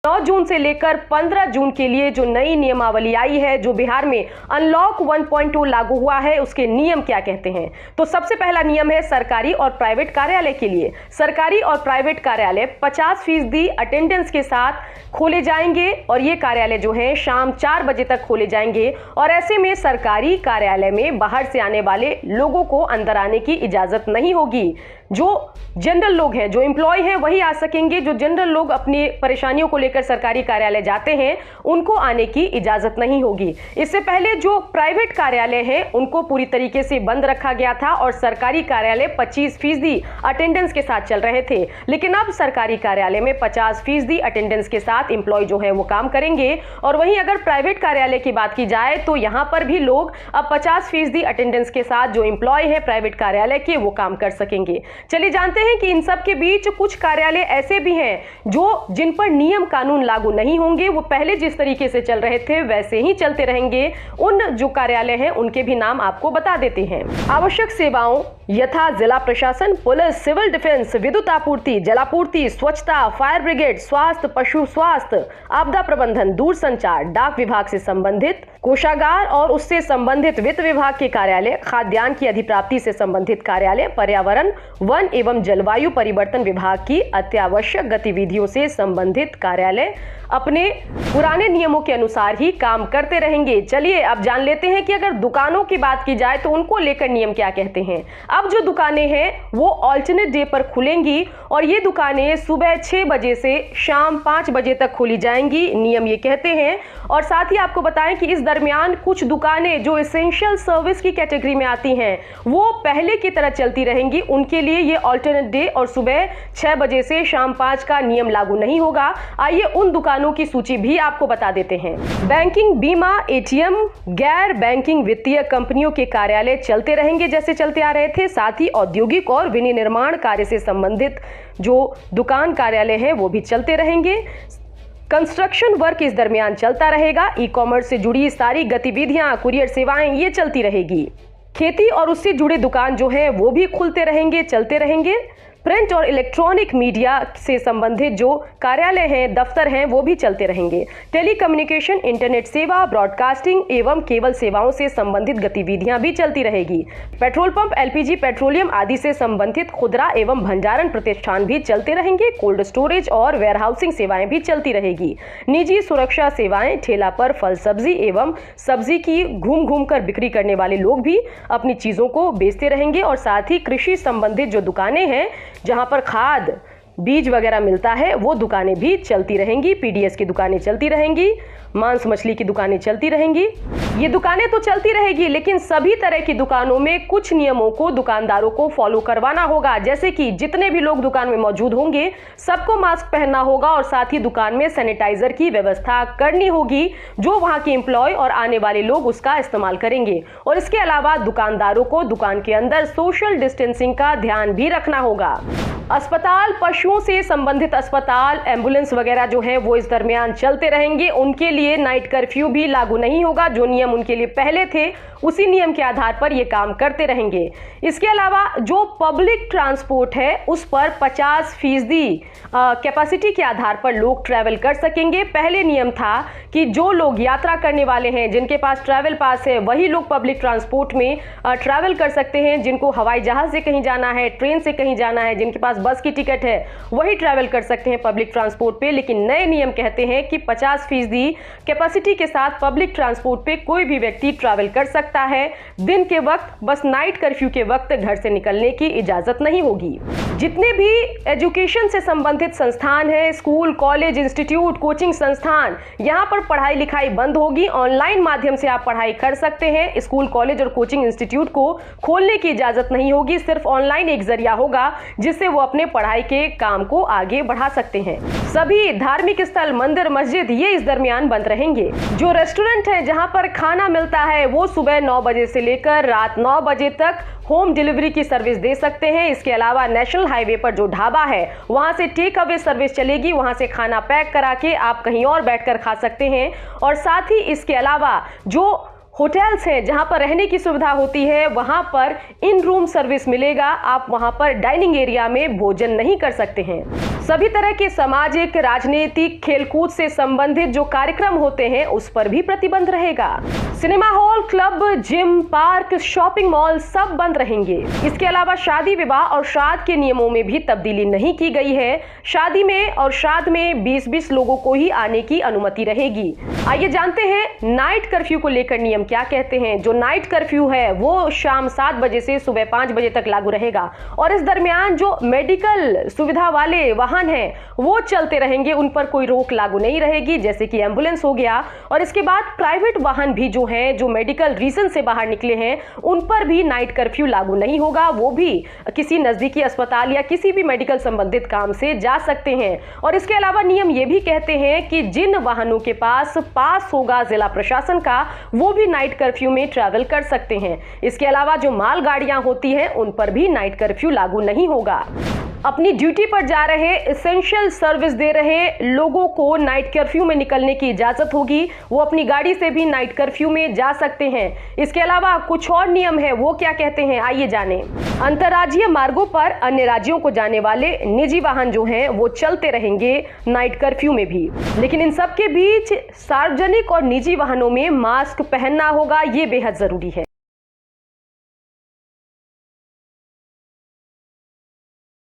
9 जून से लेकर 15 जून के लिए जो नई नियमावली आई है, जो बिहार में अनलॉक 1.2 लागू हुआ है, उसके नियम क्या कहते हैं। तो सबसे पहला नियम है सरकारी और प्राइवेट कार्यालय के लिए। सरकारी और प्राइवेट कार्यालय 50% अटेंडेंस के साथ खोले जाएंगे और ये कार्यालय जो है शाम 4 बजे तक खोले जाएंगे। और ऐसे में सरकारी कार्यालय में बाहर से आने वाले लोगों को अंदर आने की इजाजत नहीं होगी। जो जनरल लोग हैं, जो एम्प्लॉय हैं, वही आ सकेंगे। जो जनरल लोग अपनी परेशानियों को लेकर सरकारी कार्यालय जाते हैं, उनको आने की इजाजत नहीं होगी। इससे पहले जो प्राइवेट कार्यालय हैं, उनको पूरी तरीके से बंद रखा गया था और सरकारी कार्यालय 25% अटेंडेंस के साथ चल रहे थे। लेकिन अब सरकारी कार्यालय में 50% अटेंडेंस के साथ एम्प्लॉय जो है वो काम करेंगे। और वहीं अगर प्राइवेट कार्यालय की बात की जाए तो यहां पर भी लोग अब 50% अटेंडेंस के साथ जो एम्प्लॉय है प्राइवेट कार्यालय के, वो काम कर सकेंगे। चलिए जानते हैं कि इन सब के बीच कुछ कार्यालय ऐसे भी हैं जिन पर नियम कानून लागू नहीं होंगे। वो पहले जिस तरीके से चल रहे थे वैसे ही चलते रहेंगे। उन जो कार्यालय हैं उनके भी नाम आपको बता देते हैं। आवश्यक सेवाओं यथा जिला प्रशासन, पुलिस, सिविल डिफेंस, विद्युत आपूर्ति, जलापूर्ति, स्वच्छता, फायर ब्रिगेड, स्वास्थ्य, पशु स्वास्थ्य, आपदा प्रबंधन, दूरसंचार, डाक विभाग से संबंधित, कोषागार और उससे संबंधित वित्त विभाग के कार्यालय, खाद्यान्न की अधिप्राप्ति से संबंधित कार्यालय, पर्यावरण, वन एवं जलवायु परिवर्तन विभाग की अत्यावश्यक गतिविधियों से संबंधित कार्यालय अपने पुराने नियमों के अनुसार ही काम करते रहेंगे। चलिए अब जान लेते हैं कि अगर दुकानों की बात की जाए तो उनको लेकर नियम क्या कहते हैं। अब जो दुकानें हैं वो ऑल्टरनेट डे पर खुलेंगी और ये दुकानें सुबह 6 बजे से शाम 5 बजे तक खोली जाएंगी, नियम ये कहते हैं। और साथ ही आपको बताएं कि इस दरमियान कुछ दुकानें जो एसेंशियल सर्विस की कैटेगरी में आती हैं वो पहले की तरह चलती रहेंगी। उनके लिए ये ऑल्टरनेट डे और सुबह 6 बजे से शाम 5 का नियम लागू नहीं होगा। आइए उन दुकानों की सूची भी आपको बता देते हैं। बैंकिंग, बीमा, एटीएम, गैर बैंकिंग वित्तीय कंपनियों के कार्यालय चलते रहेंगे जैसे चलते आ रहे थे। साथ ही औद्योगिक और विनिर्माण कार्य से संबंधित जो दुकान कार्यालय हैं वो भी चलते रहेंगे। कंस्ट्रक्शन वर्क इस दरमियान चलता रहेगा। ई कॉमर्स से जुड़ी सारी गतिविधियां, कुरियर सेवाएं ये चलती रहेगी। खेती और उससे जुड़े दुकान जो है वो भी खुलते रहेंगे, चलते रहेंगे। प्रिंट और इलेक्ट्रॉनिक मीडिया से संबंधित जो कार्यालय हैं, दफ्तर हैं, वो भी चलते रहेंगे। टेलीकम्युनिकेशन, इंटरनेट सेवा, ब्रॉडकास्टिंग एवं केबल सेवाओं से संबंधित गतिविधियां भी चलती रहेगी। पेट्रोल पंप, एलपीजी, पेट्रोलियम आदि से संबंधित खुदरा एवं भंडारण प्रतिष्ठान भी चलते रहेंगे। कोल्ड स्टोरेज और वेयरहाउसिंग सेवाएं भी चलती रहेगी। निजी सुरक्षा सेवाएं, ठेला पर फल सब्जी एवं सब्जी की घूम घूम कर बिक्री करने वाले लोग भी अपनी चीजों को बेचते रहेंगे। और साथ ही कृषि संबंधित जो दुकानें हैं जहां पर खाद, बीज वगैरह मिलता है, वो दुकानें भी चलती रहेंगी। पीडीएस की दुकानें चलती रहेंगी। मांस मछली की दुकानें चलती रहेंगी। ये दुकानें तो चलती रहेगी, लेकिन सभी तरह की दुकानों में कुछ नियमों को दुकानदारों को फॉलो करवाना होगा। जैसे कि जितने भी लोग दुकान में मौजूद होंगे सबको मास्क पहनना होगा और साथ ही दुकान में सैनिटाइजर की व्यवस्था करनी होगी, जो वहां के एम्प्लॉय और आने वाले लोग उसका इस्तेमाल करेंगे। और इसके अलावा दुकानदारों को दुकान के अंदर सोशल डिस्टेंसिंग का ध्यान भी रखना होगा। अस्पताल, पशुओं से संबंधित अस्पताल, एम्बुलेंस वगैरह जो है वो इस दरमियान चलते रहेंगे। उनके लिए नाइट कर्फ्यू भी लागू नहीं होगा। जो नियम उनके लिए पहले थे उसी नियम के आधार पर ये काम करते रहेंगे। इसके अलावा जो पब्लिक ट्रांसपोर्ट है उस पर 50% कैपेसिटी के आधार पर लोग ट्रैवल कर सकेंगे। पहले नियम था कि जो लोग यात्रा करने वाले हैं, जिनके पास ट्रैवल पास है, वही लोग पब्लिक ट्रांसपोर्ट में ट्रैवल कर सकते हैं। जिनको हवाई जहाज से कहीं जाना है, ट्रेन से कहीं जाना है, जिनके पास बस की टिकट है, वही ट्रैवल कर सकते हैं पब्लिक ट्रांसपोर्ट पे। लेकिन नए नियम कहते हैं कि 50% कैपेसिटी के साथ पब्लिक ट्रांसपोर्ट पे कोई भी व्यक्ति ट्रैवल कर सकता है। दिन के वक्त, बस नाइट कर्फ्यू के वक्त घर से निकलने की इजाजत नहीं होगी। जितने भी एजुकेशन से संबंधित संस्थान हैं, स्कूल, कॉलेज, इंस्टीट्यूट, कोचिंग संस्थान, यहाँ पर पढ़ाई लिखाई बंद होगी। ऑनलाइन माध्यम से आप पढ़ाई कर सकते हैं। स्कूल, कॉलेज और कोचिंग इंस्टीट्यूट को खोलने की इजाजत नहीं होगी। सिर्फ ऑनलाइन एक जरिया होगा जिससे वो अपने पढ़ाई के काम को आगे बढ़ा सकते हैं। सभी धार्मिक स्थल, मंदिर, मस्जिद ये इस दरमियान बंद रहेंगे। जो रेस्टोरेंट है जहां पर खाना मिलता है वो सुबह 9 बजे से लेकर रात 9 बजे तक होम डिलीवरी की सर्विस दे सकते हैं। इसके अलावा नेशनल हाईवे पर जो ढाबा है वहां से टेक अवे सर्विस चलेगी। वहां से खाना पैक करा के आप कहीं और बैठकर खा सकते हैं। और साथ ही इसके अलावा जो होटल्स हैं जहां पर रहने की सुविधा होती है, वहां पर इन रूम सर्विस मिलेगा। आप वहां पर डाइनिंग एरिया में भोजन नहीं कर सकते हैं। सभी तरह के सामाजिक, राजनीतिक, खेलकूद से संबंधित जो कार्यक्रम होते हैं उस पर भी प्रतिबंध रहेगा। Cinema hall, club, gym, park, shopping mall सब बंद रहेंगे। इसके अलावा शादी, विवाह और श्राद्ध के नियमों में भी तब्दीली नहीं की गई है। शादी में और श्राद्ध में 20-20 लोगों को ही आने की अनुमति रहेगी। आइए जानते हैं नाइट कर्फ्यू को लेकर नियम क्या कहते हैं। जो नाइट कर्फ्यू है वो शाम 7 बजे से सुबह 5 बजे तक लागू रहेगा और इस दरमियान जो मेडिकल सुविधा वाले वाहन हैं वो चलते रहेंगे, उन पर कोई रोक लागू नहीं रहेगी, जैसे कि एम्बुलेंस हो गया। और इसके बाद प्राइवेट वाहन भी जो हैं, जो मेडिकल रीजन से बाहर निकले हैं, उन पर भी नाइट कर्फ्यू लागू नहीं होगा। वो भी किसी नजदीकी अस्पताल या किसी भी मेडिकल संबंधित काम से जा सकते हैं। और इसके अलावा नियम ये भी कहते हैं कि जिन वाहनों के पास होगा जिला प्रशासन का, वो भी नाइट कर्फ्यू में ट्रैवल कर सकते हैं। इसके अलावा जो माल गाड़ियां होती हैं उन पर भी नाइट कर्फ्यू लागू नहीं होगा। अपनी ड्यूटी पर जा रहे, एसेंशियल सर्विस दे रहे लोगों को नाइट कर्फ्यू में निकलने की इजाजत होगी। वो अपनी गाड़ी से भी नाइट कर्फ्यू में जा सकते हैं। इसके अलावा कुछ और नियम है, वो क्या कहते हैं आइए जानें। अंतर्राज्यीय मार्गों पर अन्य राज्यों को जाने वाले निजी वाहन जो हैं वो चलते रहेंगे नाइट कर्फ्यू में भी, लेकिन इन सब के बीच सार्वजनिक और निजी वाहनों में मास्क पहनना होगा, ये बेहद जरूरी है।